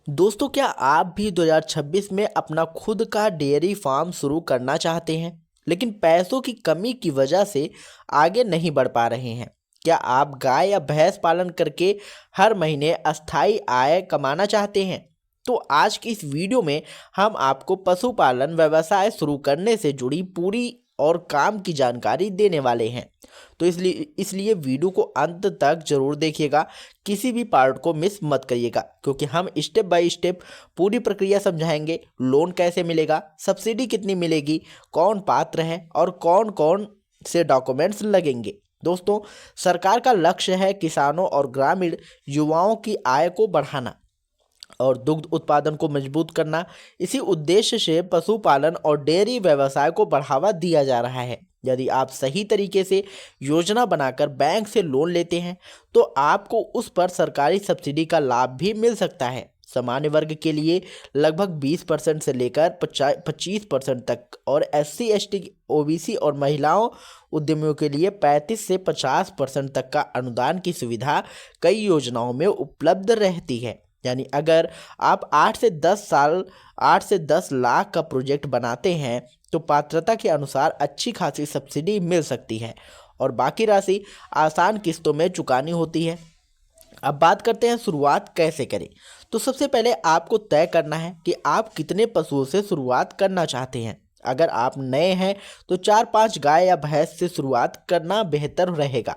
दोस्तों, क्या आप भी 2026 में अपना खुद का डेयरी फार्म शुरू करना चाहते हैं, लेकिन पैसों की कमी की वजह से आगे नहीं बढ़ पा रहे हैं? क्या आप गाय या भैंस पालन करके हर महीने अस्थायी आय कमाना चाहते हैं? तो आज की इस वीडियो में हम आपको पशुपालन व्यवसाय शुरू करने से जुड़ी पूरी और काम की जानकारी देने वाले हैं। तो इसलिए वीडियो को अंत तक जरूर देखिएगा, किसी भी पार्ट को मिस मत करिएगा, क्योंकि हम स्टेप बाय स्टेप पूरी प्रक्रिया समझाएंगे। लोन कैसे मिलेगा, सब्सिडी कितनी मिलेगी, कौन पात्र है और कौन कौन से डॉक्यूमेंट्स लगेंगे। दोस्तों, सरकार का लक्ष्य है किसानों और ग्रामीण युवाओं की आय को बढ़ाना और दुग्ध उत्पादन को मजबूत करना। इसी उद्देश्य से पशुपालन और डेयरी व्यवसाय को बढ़ावा दिया जा रहा है। यदि आप सही तरीके से योजना बनाकर बैंक से लोन लेते हैं तो आपको उस पर सरकारी सब्सिडी का लाभ भी मिल सकता है। सामान्य वर्ग के लिए लगभग 20% से लेकर 25% तक और SC ST OBC और महिलाओं उद्यमियों के लिए 35 से 50% तक का अनुदान की सुविधा कई योजनाओं में उपलब्ध रहती है। यानी अगर आप 8 से 10 लाख का प्रोजेक्ट बनाते हैं तो पात्रता के अनुसार अच्छी खासी सब्सिडी मिल सकती है और बाकी राशि आसान किस्तों में चुकानी होती है। अब बात करते हैं शुरुआत कैसे करें। तो सबसे पहले आपको तय करना है कि आप कितने पशुओं से शुरुआत करना चाहते हैं। अगर आप नए हैं तो 4-5 गाय या भैंस से शुरुआत करना बेहतर रहेगा।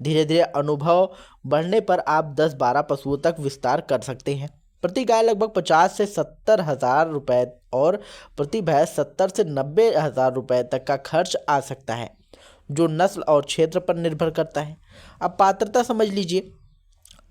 धीरे धीरे अनुभव बढ़ने पर आप 10-12 पशुओं तक विस्तार कर सकते हैं। प्रति गाय लगभग 50 से 70 हज़ार रुपये और प्रति भैंस 70 से 90 हज़ार रुपये तक का खर्च आ सकता है, जो नस्ल और क्षेत्र पर निर्भर करता है। अब पात्रता समझ लीजिए।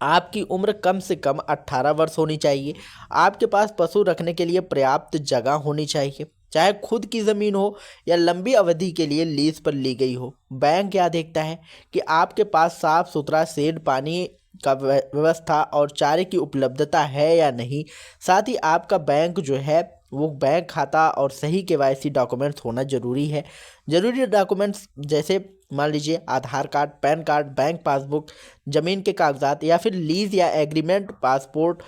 आपकी उम्र कम से कम 18 वर्ष होनी चाहिए। आपके पास पशु रखने के लिए पर्याप्त जगह होनी चाहिए, चाहे खुद की ज़मीन हो या लंबी अवधि के लिए लीज पर ली गई हो। बैंक क्या देखता है कि आपके पास साफ सुथरा शेड, पानी का व्यवस्था और चारे की उपलब्धता है या नहीं। साथ ही आपका बैंक जो है वो बैंक खाता और सही KYC डॉक्यूमेंट्स होना जरूरी है। जरूरी डॉक्यूमेंट्स जैसे मान लीजिए Aadhaar card, PAN card, bank passbook, ज़मीन के कागजात या फिर लीज या एग्रीमेंट, पासपोर्ट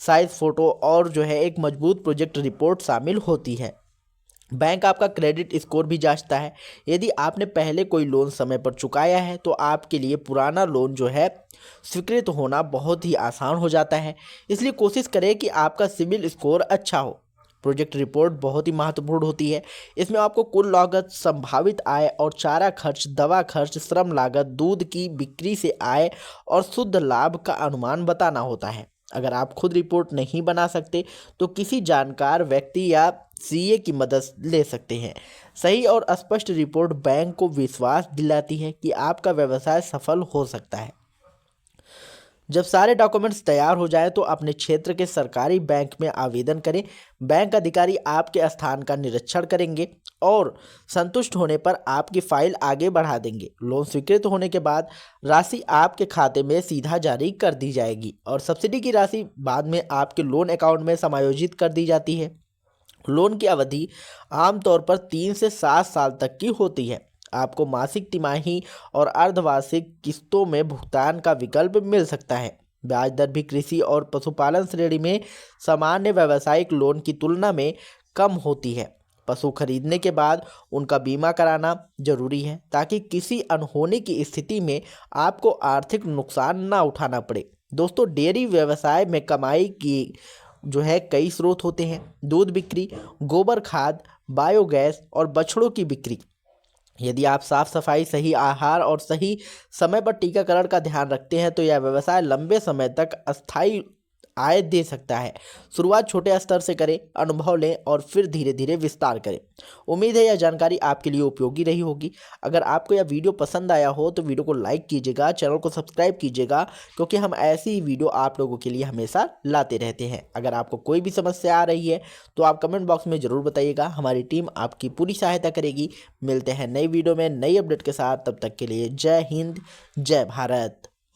साइज फ़ोटो और जो है एक मजबूत प्रोजेक्ट रिपोर्ट शामिल होती है। बैंक आपका क्रेडिट स्कोर भी जांचता है। यदि आपने पहले कोई लोन समय पर चुकाया है तो आपके लिए पुराना लोन जो है स्वीकृत होना बहुत ही आसान हो जाता है। इसलिए कोशिश करें कि आपका सिबिल स्कोर अच्छा हो। प्रोजेक्ट रिपोर्ट बहुत ही महत्वपूर्ण होती है। इसमें आपको कुल लागत, संभावित आय और चारा खर्च, दवा खर्च, श्रम लागत, दूध की बिक्री से आय और शुद्ध लाभ का अनुमान बताना होता है। अगर आप खुद रिपोर्ट नहीं बना सकते तो किसी जानकार व्यक्ति या CA की मदद ले सकते हैं। सही और स्पष्ट रिपोर्ट बैंक को विश्वास दिलाती है कि आपका व्यवसाय सफल हो सकता है। जब सारे डॉक्यूमेंट्स तैयार हो जाए तो अपने क्षेत्र के सरकारी बैंक में आवेदन करें। बैंक अधिकारी आपके स्थान का निरीक्षण करेंगे और संतुष्ट होने पर आपकी फाइल आगे बढ़ा देंगे। लोन स्वीकृत होने के बाद राशि आपके खाते में सीधा जारी कर दी जाएगी और सब्सिडी की राशि बाद में आपके लोन अकाउंट में समायोजित कर दी जाती है। लोन की अवधि आमतौर पर 3 से 7 साल तक की होती है। आपको मासिक, तिमाही और अर्धवार्षिक किस्तों में भुगतान का विकल्प मिल सकता है। ब्याज दर भी कृषि और पशुपालन श्रेणी में सामान्य व्यावसायिक लोन की तुलना में कम होती है। पशु खरीदने के बाद उनका बीमा कराना जरूरी है ताकि किसी अनहोनी की स्थिति में आपको आर्थिक नुकसान ना उठाना पड़े। दोस्तों, डेयरी व्यवसाय में कमाई की जो है कई स्रोत होते हैं। दूध बिक्री, गोबर खाद, बायोगैस और बछड़ों की बिक्री। यदि आप साफ सफाई, सही आहार और सही समय पर टीकाकरण का ध्यान रखते हैं तो यह व्यवसाय लंबे समय तक अस्थायी आय दे सकता है। शुरुआत छोटे स्तर से करें, अनुभव लें और फिर धीरे धीरे विस्तार करें। उम्मीद है यह जानकारी आपके लिए उपयोगी रही होगी। अगर आपको यह वीडियो पसंद आया हो तो वीडियो को लाइक कीजिएगा, चैनल को सब्सक्राइब कीजिएगा, क्योंकि हम ऐसी ही वीडियो आप लोगों के लिए हमेशा लाते रहते हैं। अगर आपको कोई भी समस्या आ रही है तो आप कमेंट बॉक्स में ज़रूर बताइएगा, हमारी टीम आपकी पूरी सहायता करेगी। मिलते हैं नई वीडियो में नई अपडेट के साथ, तब तक के लिए जय हिंद, जय भारत।